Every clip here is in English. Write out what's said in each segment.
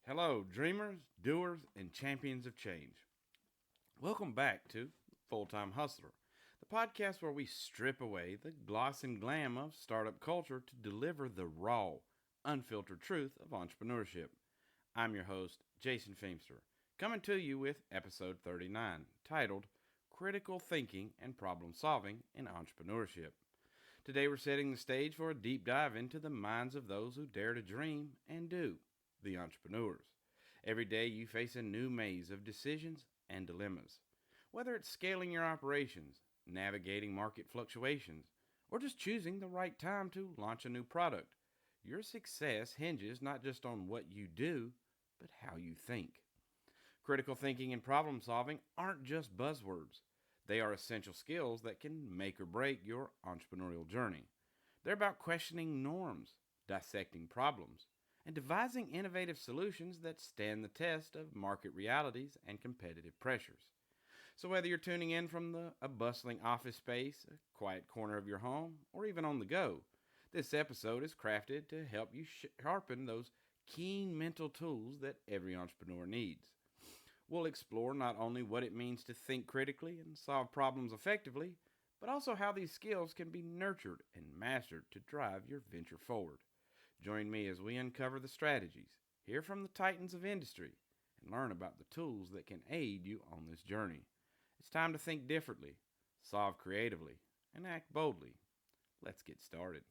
Hello, dreamers, doers, and champions of change. Welcome back to Full Time Hustler, the podcast where we strip away the gloss and glam of startup culture to deliver the raw, unfiltered truth of entrepreneurship. I'm your host, Jason Feimster, coming to you with episode 39, titled Critical Thinking and Problem Solving in Entrepreneurship. Today we're setting the stage for a deep dive into the minds of those who dare to dream and do, the entrepreneurs. Every day you face a new maze of decisions and dilemmas. Whether it's scaling your operations, navigating market fluctuations, or just choosing the right time to launch a new product, your success hinges not just on what you do, but how you think. Critical thinking and problem solving aren't just buzzwords. They are essential skills that can make or break your entrepreneurial journey. They're about questioning norms, dissecting problems, and devising innovative solutions that stand the test of market realities and competitive pressures. So, whether you're tuning in from a bustling office space, a quiet corner of your home, or even on the go, this episode is crafted to help you sharpen those keen mental tools that every entrepreneur needs. We'll explore not only what it means to think critically and solve problems effectively, but also how these skills can be nurtured and mastered to drive your venture forward. Join me as we uncover the strategies, hear from the titans of industry, and learn about the tools that can aid you on this journey. It's time to think differently, solve creatively, and act boldly. Let's get started.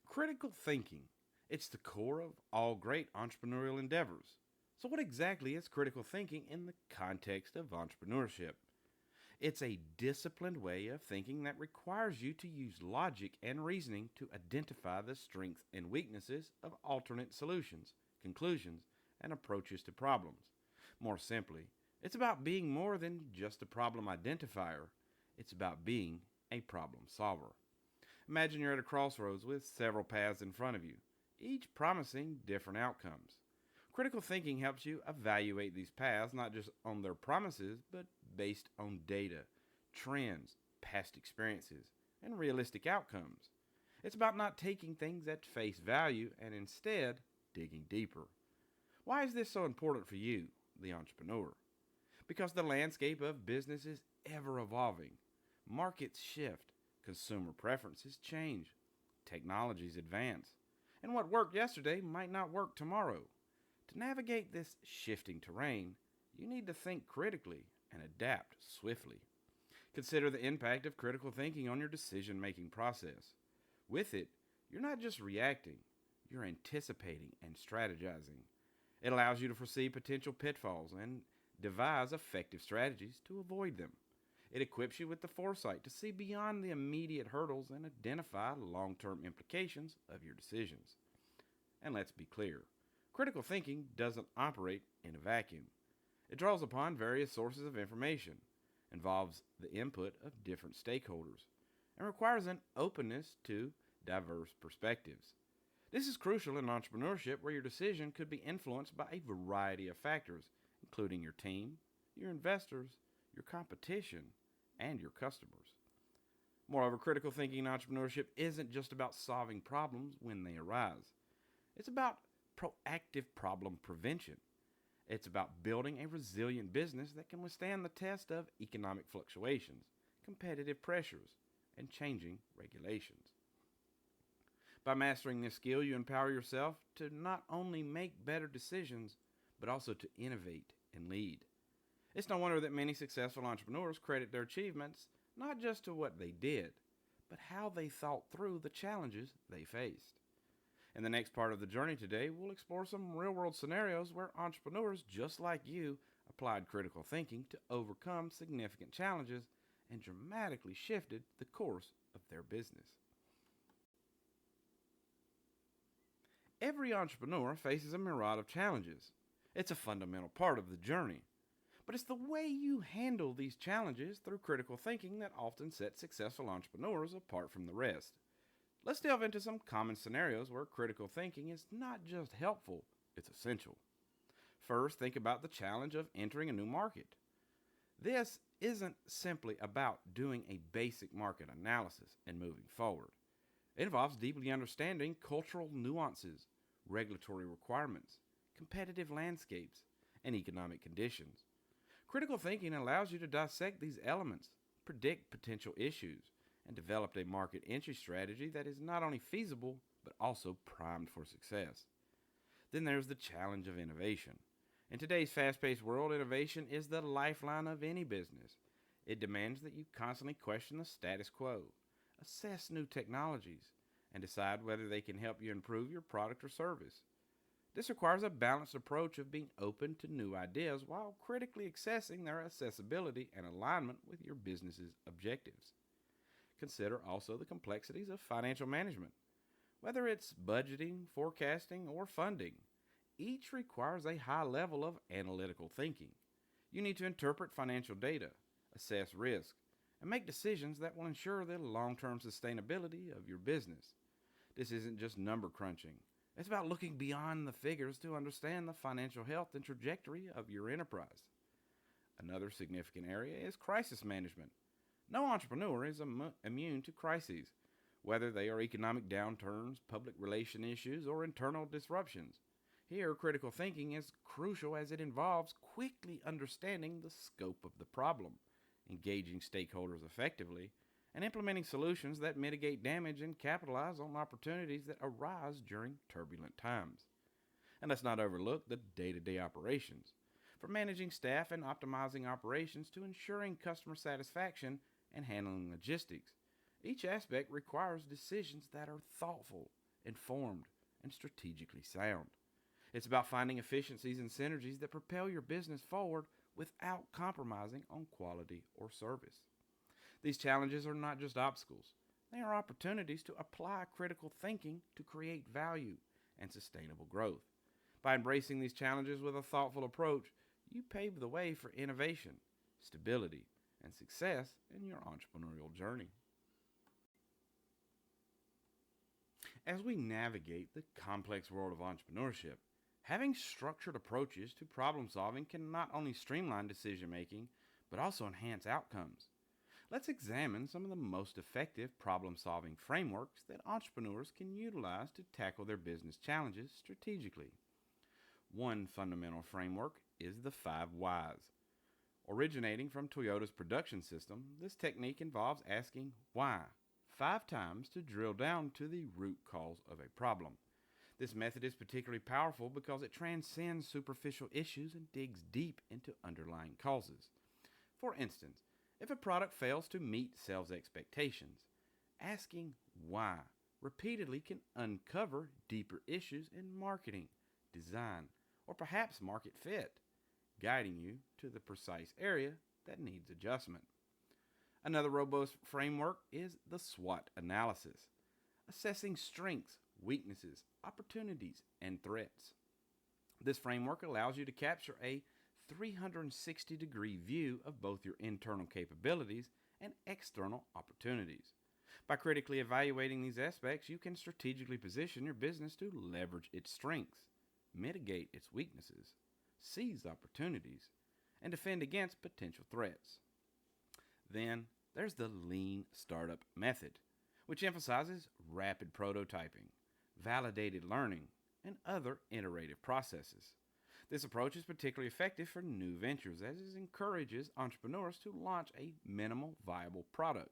Critical thinking. It's the core of all great entrepreneurial endeavors. So, what exactly is critical thinking in the context of entrepreneurship? It's a disciplined way of thinking that requires you to use logic and reasoning to identify the strengths and weaknesses of alternate solutions, conclusions, and approaches to problems. More simply, it's about being more than just a problem identifier, it's about being a problem solver. Imagine you're at a crossroads with several paths in front of you, each promising different outcomes. Critical thinking helps you evaluate these paths not just on their promises, but based on data, trends, past experiences, and realistic outcomes. It's about not taking things at face value and instead digging deeper. Why is this so important for you, the entrepreneur? Because the landscape of business is ever evolving. Markets shift, consumer preferences change, technologies advance, and what worked yesterday might not work tomorrow. To navigate this shifting terrain, you need to think critically and adapt swiftly. Consider the impact of critical thinking on your decision making process. With it, you're not just reacting, you're anticipating and strategizing. It allows you to foresee potential pitfalls and devise effective strategies to avoid them. It equips you with the foresight to see beyond the immediate hurdles and identify long term implications of your decisions. And let's be clear, critical thinking doesn't operate in a vacuum. It draws upon various sources of information, involves the input of different stakeholders, and requires an openness to diverse perspectives. This is crucial in entrepreneurship where your decision could be influenced by a variety of factors, including your team, your investors, your competition, and your customers. Moreover, critical thinking in entrepreneurship isn't just about solving problems when they arise. It's about proactive problem prevention. It's about building a resilient business that can withstand the test of economic fluctuations, competitive pressures, and changing regulations. By mastering this skill, you empower yourself to not only make better decisions, but also to innovate and lead. It's no wonder that many successful entrepreneurs credit their achievements not just to what they did, but how they thought through the challenges they faced. In the next part of the journey today, we'll explore some real world scenarios where entrepreneurs just like you applied critical thinking to overcome significant challenges and dramatically shifted the course of their business. Every entrepreneur faces a myriad of challenges. It's a fundamental part of the journey. But it's the way you handle these challenges through critical thinking that often sets successful entrepreneurs apart from the rest. Let's delve into some common scenarios where critical thinking is not just helpful, it's essential. First, think about the challenge of entering a new market. This isn't simply about doing a basic market analysis and moving forward. It involves deeply understanding cultural nuances, regulatory requirements, competitive landscapes, and economic conditions. Critical thinking allows you to dissect these elements, predict potential issues, and develop a market entry strategy that is not only feasible but also primed for success. Then there's the challenge of innovation. In today's fast paced world, innovation is the lifeline of any business. It demands that you constantly question the status quo, assess new technologies, and decide whether they can help you improve your product or service. This requires a balanced approach of being open to new ideas while critically assessing their accessibility and alignment with your business's objectives. Consider also the complexities of financial management. Whether it's budgeting, forecasting, or funding, each requires a high level of analytical thinking. You need to interpret financial data, assess risk, and make decisions that will ensure the long term sustainability of your business. This isn't just number crunching, it's about looking beyond the figures to understand the financial health and trajectory of your enterprise. Another significant area is crisis management. No entrepreneur is immune to crises, whether they are economic downturns, public relation issues, or internal disruptions. Here, critical thinking is crucial as it involves quickly understanding the scope of the problem, engaging stakeholders effectively, and implementing solutions that mitigate damage and capitalize on opportunities that arise during turbulent times. And let's not overlook the day to day operations. From managing staff and optimizing operations to ensuring customer satisfaction and handling logistics, each aspect requires decisions that are thoughtful, informed, and strategically sound. It's about finding efficiencies and synergies that propel your business forward without compromising on quality or service. These challenges are not just obstacles, they are opportunities to apply critical thinking to create value and sustainable growth. By embracing these challenges with a thoughtful approach, you pave the way for innovation, stability, and success in your entrepreneurial journey. As we navigate the complex world of entrepreneurship, having structured approaches to problem solving can not only streamline decision making, but also enhance outcomes. Let's examine some of the most effective problem solving frameworks that entrepreneurs can utilize to tackle their business challenges strategically. One fundamental framework is the 5 whys. Originating from Toyota's production system, this technique involves asking why 5 times to drill down to the root cause of a problem. This method is particularly powerful because it transcends superficial issues and digs deep into underlying causes. For instance, if a product fails to meet sales expectations, asking why repeatedly can uncover deeper issues in marketing, design, or perhaps market fit, guiding you to the precise area that needs adjustment. Another robust framework is the SWOT analysis, assessing strengths, weaknesses, opportunities, and threats. This framework allows you to capture a 360-degree view of both your internal capabilities and external opportunities. By critically evaluating these aspects, you can strategically position your business to leverage its strengths, mitigate its weaknesses, seize opportunities, and defend against potential threats. Then there's the lean startup method, which emphasizes rapid prototyping, validated learning, and other iterative processes. This approach is particularly effective for new ventures as it encourages entrepreneurs to launch a minimal viable product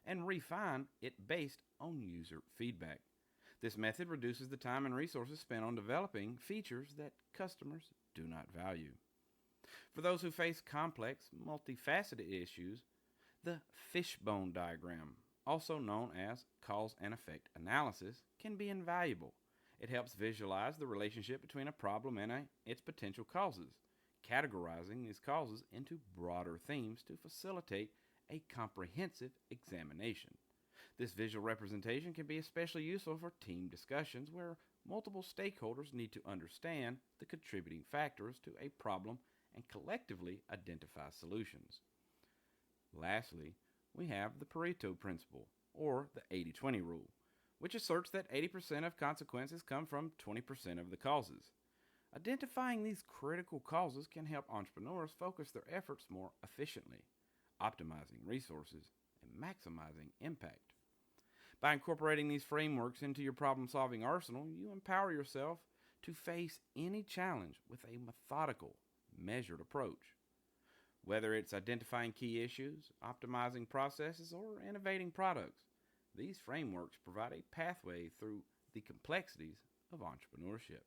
and refine it based on user feedback. This method reduces the time and resources spent on developing features that customers do not value. For those who face complex, multifaceted issues, the fishbone diagram, also known as cause and effect analysis, can be invaluable. It helps visualize the relationship between a problem and its potential causes, categorizing these causes into broader themes to facilitate a comprehensive examination. This visual representation can be especially useful for team discussions where multiple stakeholders need to understand the contributing factors to a problem and collectively identify solutions. Lastly, we have the Pareto principle, or the 80-20 rule, which asserts that 80% of consequences come from 20% of the causes. Identifying these critical causes can help entrepreneurs focus their efforts more efficiently, optimizing resources and maximizing impact. By incorporating these frameworks into your problem solving arsenal, you empower yourself to face any challenge with a methodical, measured approach. Whether it's identifying key issues, optimizing processes, or innovating products, these frameworks provide a pathway through the complexities of entrepreneurship.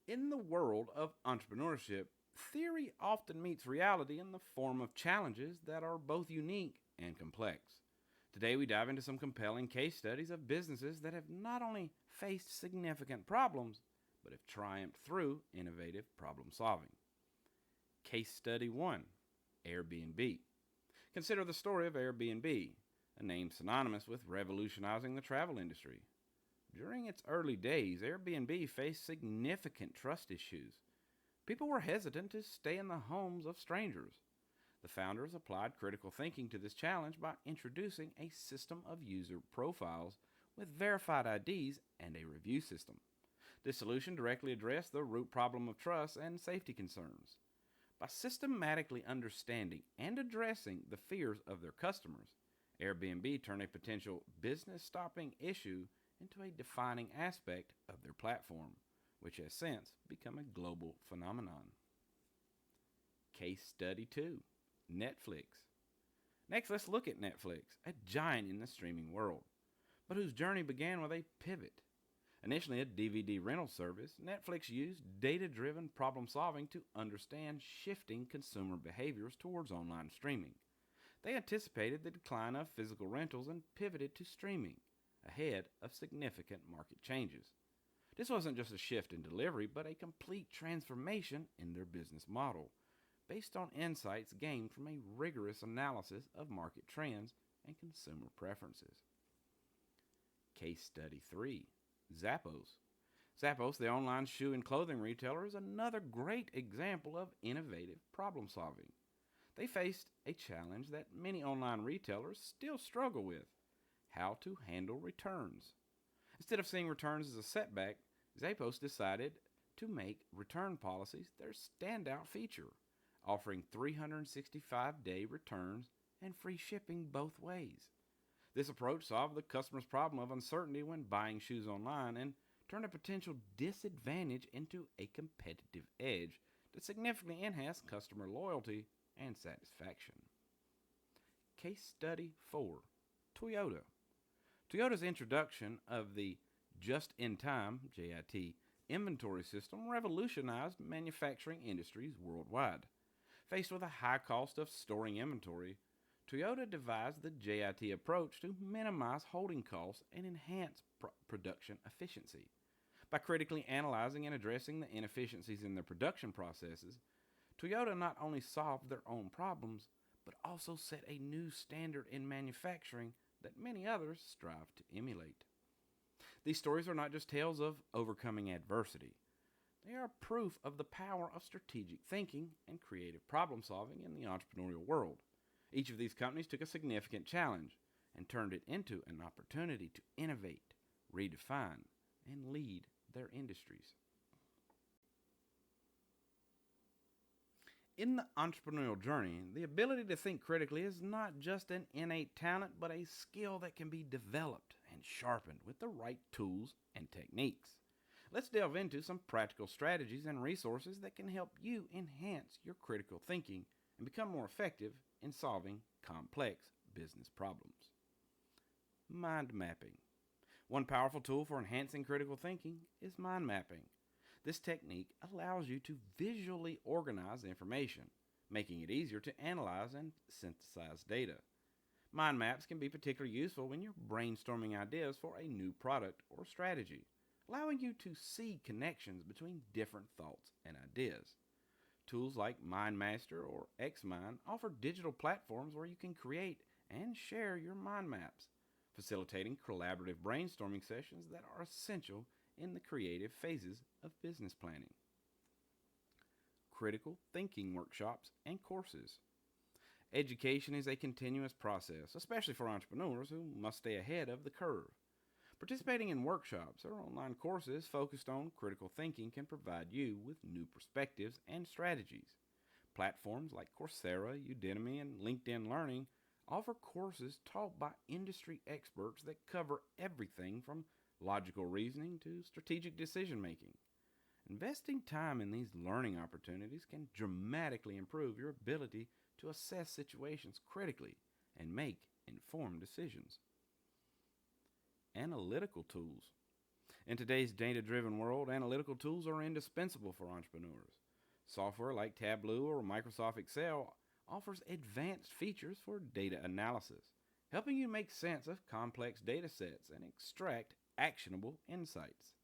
In the world of entrepreneurship, theory often meets reality in the form of challenges that are both unique and complex. Today, we dive into some compelling case studies of businesses that have not only faced significant problems, but have triumphed through innovative problem solving. Case Study 1: Airbnb. Consider the story of Airbnb, a name synonymous with revolutionizing the travel industry. During its early days, Airbnb faced significant trust issues. People were hesitant to stay in the homes of strangers. The founders applied critical thinking to this challenge by introducing a system of user profiles with verified IDs and a review system. This solution directly addressed the root problem of trust and safety concerns. By systematically understanding and addressing the fears of their customers, Airbnb turned a potential business-stopping issue into a defining aspect of their platform, which has since become a global phenomenon. Case Study 2: Netflix. Next, let's look at Netflix, a giant in the streaming world, but whose journey began with a pivot. Initially a DVD rental service, Netflix used data-driven problem solving to understand shifting consumer behaviors towards online streaming. They anticipated the decline of physical rentals and pivoted to streaming, ahead of significant market changes. This wasn't just a shift in delivery, but a complete transformation in their business model, based on insights gained from a rigorous analysis of market trends and consumer preferences. Case Study 3: Zappos. Zappos, the online shoe and clothing retailer, is another great example of innovative problem solving. They faced a challenge that many online retailers still struggle with: how to handle returns. Instead of seeing returns as a setback, Zappos decided to make return policies their standout feature, offering 365-day returns and free shipping both ways. This approach solved the customer's problem of uncertainty when buying shoes online and turned a potential disadvantage into a competitive edge that significantly enhanced customer loyalty and satisfaction. Case Study 4: Toyota. Toyota's introduction of the just-in-time (JIT) inventory system revolutionized manufacturing industries worldwide. Faced with a high cost of storing inventory, Toyota devised the JIT approach to minimize holding costs and enhance production efficiency. By critically analyzing and addressing the inefficiencies in their production processes, Toyota not only solved their own problems, but also set a new standard in manufacturing that many others strive to emulate. These stories are not just tales of overcoming adversity. They are proof of the power of strategic thinking and creative problem solving in the entrepreneurial world. Each of these companies took a significant challenge and turned it into an opportunity to innovate, redefine, and lead their industries. In the entrepreneurial journey, the ability to think critically is not just an innate talent, but a skill that can be developed and sharpened with the right tools and techniques. Let's delve into some practical strategies and resources that can help you enhance your critical thinking and become more effective in solving complex business problems. Mind mapping. One powerful tool for enhancing critical thinking is mind mapping. This technique allows you to visually organize information, making it easier to analyze and synthesize data. Mind maps can be particularly useful when you're brainstorming ideas for a new product or strategy, allowing you to see connections between different thoughts and ideas. Tools like MindMaster or XMind offer digital platforms where you can create and share your mind maps, facilitating collaborative brainstorming sessions that are essential in the creative phases of business planning. Critical thinking workshops and courses. Education is a continuous process, especially for entrepreneurs who must stay ahead of the curve. Participating in workshops or online courses focused on critical thinking can provide you with new perspectives and strategies. Platforms like Coursera, Udemy, and LinkedIn Learning offer courses taught by industry experts that cover everything from logical reasoning to strategic decision making. Investing time in these learning opportunities can dramatically improve your ability to assess situations critically and make informed decisions. Analytical tools. In today's data driven world, analytical tools are indispensable for entrepreneurs. Software like Tableau or Microsoft Excel offers advanced features for data analysis, helping you make sense of complex data sets and extract actionable insights.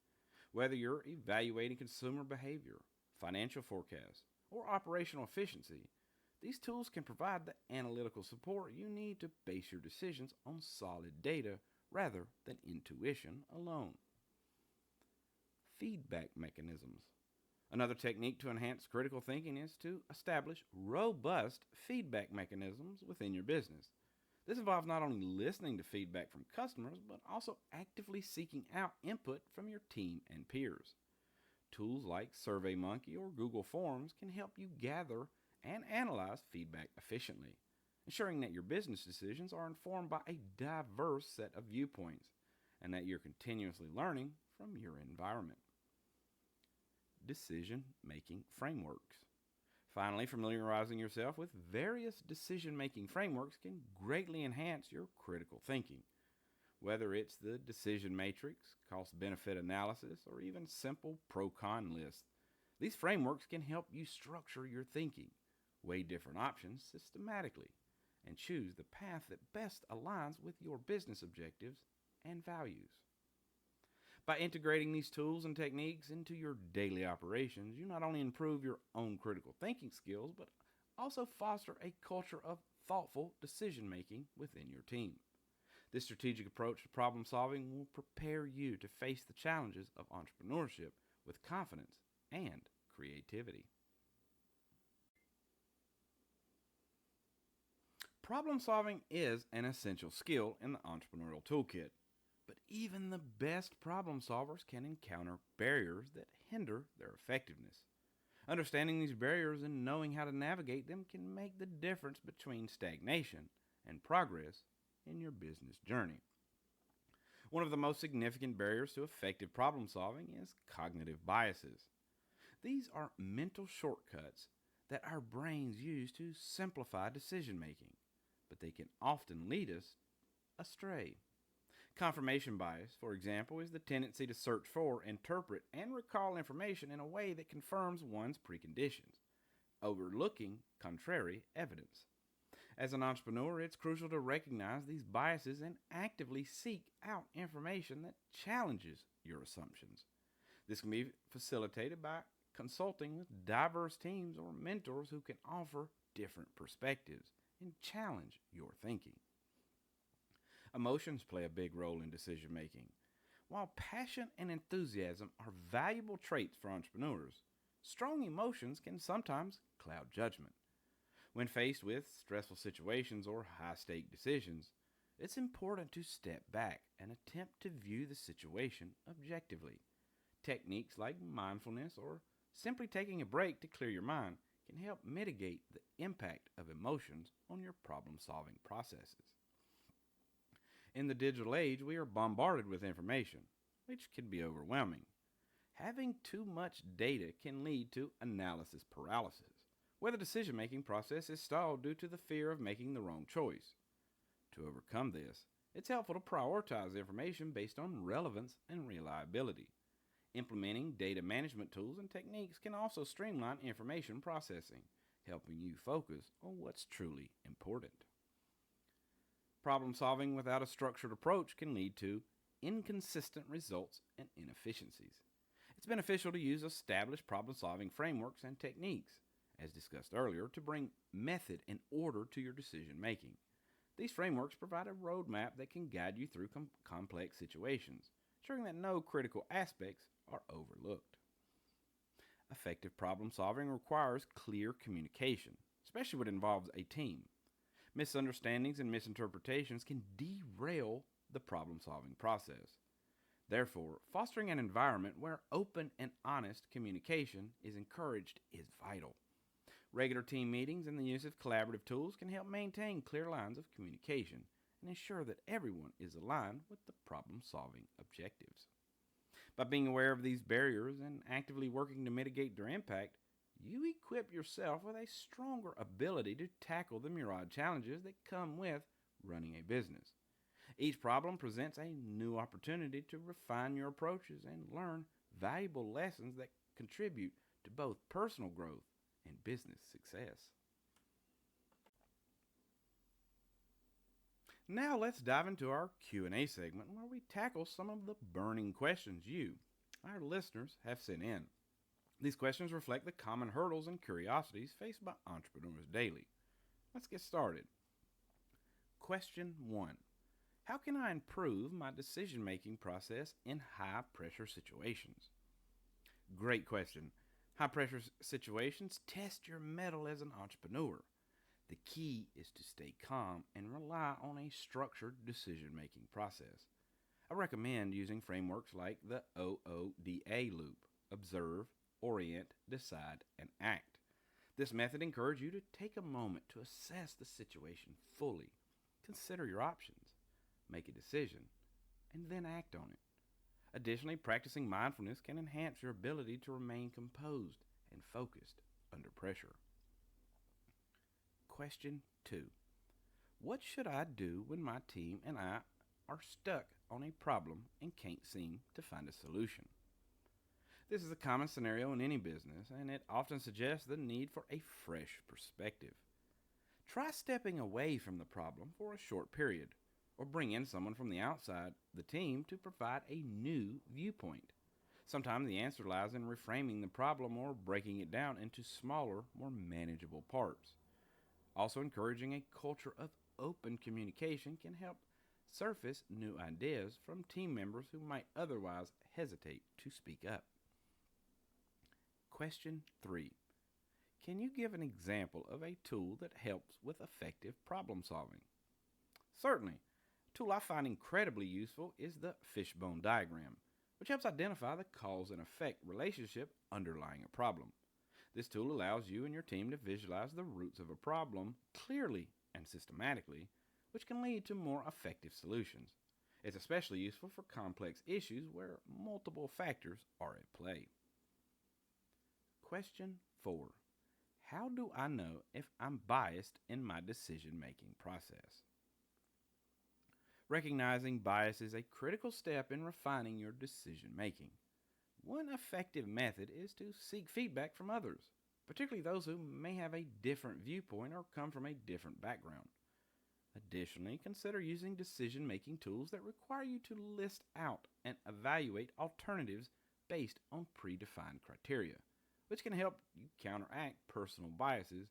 Whether you're evaluating consumer behavior, financial forecasts, or operational efficiency, these tools can provide the analytical support you need to base your decisions on solid data rather than intuition alone. Feedback mechanisms. Another technique to enhance critical thinking is to establish robust feedback mechanisms within your business. This involves not only listening to feedback from customers, but also actively seeking out input from your team and peers. Tools like SurveyMonkey or Google Forms can help you gather and analyze feedback efficiently, ensuring that your business decisions are informed by a diverse set of viewpoints and that you're continuously learning from your environment. Decision making frameworks. Finally, familiarizing yourself with various decision making frameworks can greatly enhance your critical thinking. Whether it's the decision matrix, cost benefit analysis, or even simple pro con lists, these frameworks can help you structure your thinking, weigh different options systematically, and choose the path that best aligns with your business objectives and values. By integrating these tools and techniques into your daily operations, you not only improve your own critical thinking skills, but also foster a culture of thoughtful decision making within your team. This strategic approach to problem solving will prepare you to face the challenges of entrepreneurship with confidence and creativity. Problem solving is an essential skill in the entrepreneurial toolkit. But even the best problem solvers can encounter barriers that hinder their effectiveness. Understanding these barriers and knowing how to navigate them can make the difference between stagnation and progress in your business journey. One of the most significant barriers to effective problem solving is cognitive biases. These are mental shortcuts that our brains use to simplify decision making, but they can often lead us astray. Confirmation bias, for example, is the tendency to search for, interpret, and recall information in a way that confirms one's preconditions, overlooking contrary evidence. As an entrepreneur, it's crucial to recognize these biases and actively seek out information that challenges your assumptions. This can be facilitated by consulting with diverse teams or mentors who can offer different perspectives and challenge your thinking. Emotions play a big role in decision making. While passion and enthusiasm are valuable traits for entrepreneurs, strong emotions can sometimes cloud judgment. When faced with stressful situations or high stake decisions, it's important to step back and attempt to view the situation objectively. Techniques like mindfulness or simply taking a break to clear your mind can help mitigate the impact of emotions on your problem solving processes. In the digital age, we are bombarded with information, which can be overwhelming. Having too much data can lead to analysis paralysis, where the decision-making process is stalled due to the fear of making the wrong choice. To overcome this, it's helpful to prioritize information based on relevance and reliability. Implementing data management tools and techniques can also streamline information processing, helping you focus on what's truly important. Problem solving without a structured approach can lead to inconsistent results and inefficiencies. It's beneficial to use established problem solving frameworks and techniques, as discussed earlier, to bring method and order to your decision making. These frameworks provide a roadmap that can guide you through complex situations, ensuring that no critical aspects are overlooked. Effective problem solving requires clear communication, especially when it involves a team. Misunderstandings and misinterpretations can derail the problem solving process. Therefore, fostering an environment where open and honest communication is encouraged is vital. Regular team meetings and the use of collaborative tools can help maintain clear lines of communication and ensure that everyone is aligned with the problem solving objectives. By being aware of these barriers and actively working to mitigate their impact, you equip yourself with a stronger ability to tackle the myriad challenges that come with running a business. Each problem presents a new opportunity to refine your approaches and learn valuable lessons that contribute to both personal growth and business success. Now let's dive into our Q&A segment where we tackle some of the burning questions you, our listeners, have sent in. These questions reflect the common hurdles and curiosities faced by entrepreneurs daily. Let's get started. Question 1. How can I improve my decision-making process in high-pressure situations? Great question. High-pressure situations test your mettle as an entrepreneur. The key is to stay calm and rely on a structured decision-making process. I recommend using frameworks like the OODA loop: observe, orient, decide, and act. This method encourages you to take a moment to assess the situation fully, consider your options, make a decision, and then act on it. Additionally, practicing mindfulness can enhance your ability to remain composed and focused under pressure. Question 2. What should I do when my team and I are stuck on a problem and can't seem to find a solution? This is a common scenario in any business, and it often suggests the need for a fresh perspective. Try stepping away from the problem for a short period, or bring in someone from the outside the team to provide a new viewpoint. Sometimes the answer lies in reframing the problem or breaking it down into smaller, more manageable parts. Also, encouraging a culture of open communication can help surface new ideas from team members who might otherwise hesitate to speak up. Question 3. Can you give an example of a tool that helps with effective problem solving? Certainly. A tool I find incredibly useful is the fishbone diagram, which helps identify the cause and effect relationship underlying a problem. This tool allows you and your team to visualize the roots of a problem clearly and systematically, which can lead to more effective solutions. It's especially useful for complex issues where multiple factors are at play. Question 4. How do I know if I'm biased in my decision-making process? Recognizing bias is a critical step in refining your decision-making. One effective method is to seek feedback from others, particularly those who may have a different viewpoint or come from a different background. Additionally, consider using decision-making tools that require you to list out and evaluate alternatives based on predefined criteria, which can help you counteract personal biases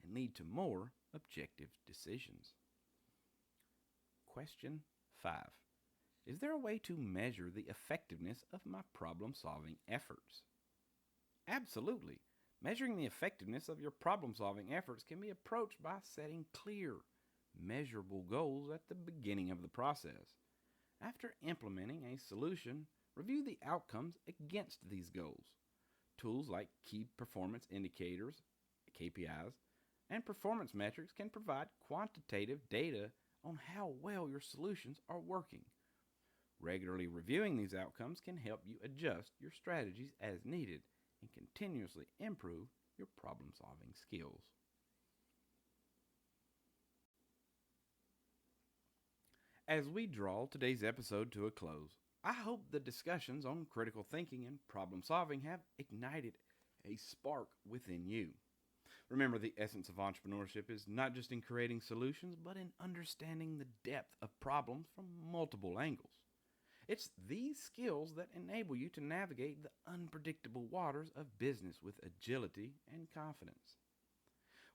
and lead to more objective decisions. Question 5. Is there a way to measure the effectiveness of my problem-solving efforts? Absolutely. Measuring the effectiveness of your problem-solving efforts can be approached by setting clear, measurable goals at the beginning of the process. After implementing a solution, review the outcomes against these goals. Tools like key performance indicators, KPIs, and performance metrics can provide quantitative data on how well your solutions are working. Regularly reviewing these outcomes can help you adjust your strategies as needed and continuously improve your problem-solving skills. As we draw today's episode to a close, I hope the discussions on critical thinking and problem solving have ignited a spark within you. Remember, the essence of entrepreneurship is not just in creating solutions, but in understanding the depth of problems from multiple angles. It's these skills that enable you to navigate the unpredictable waters of business with agility and confidence.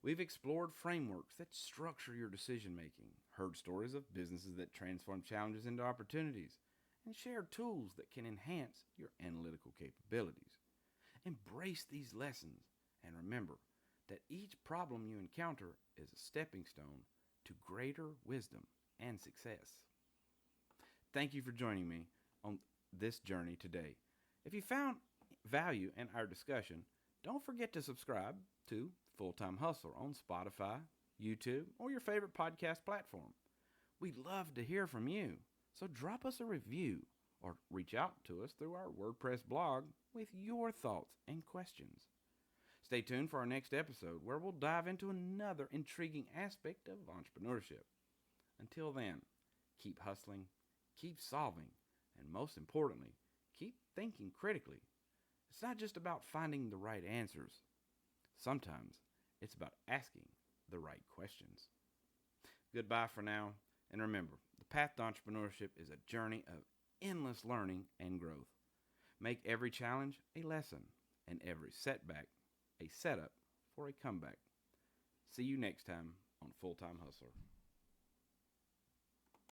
We've explored frameworks that structure your decision making, heard stories of businesses that transform challenges into opportunities, and shared tools that can enhance your analytical capabilities. Embrace these lessons and remember that each problem you encounter is a stepping stone to greater wisdom and success. Thank you for joining me on this journey today. If you found value in our discussion, don't forget to subscribe to, Full Time Hustler on Spotify, YouTube, or your favorite podcast platform. We'd love to hear from you, so drop us a review or reach out to us through our WordPress blog with your thoughts and questions. Stay tuned for our next episode where we'll dive into another intriguing aspect of entrepreneurship. Until then, keep hustling, keep solving, and most importantly, keep thinking critically. It's not just about finding the right answers. Sometimes it's about asking the right questions. Goodbye for now, and remember, the path to entrepreneurship is a journey of endless learning and growth. Make every challenge a lesson and every setback a setup for a comeback. See you next time on Full Time Hustler.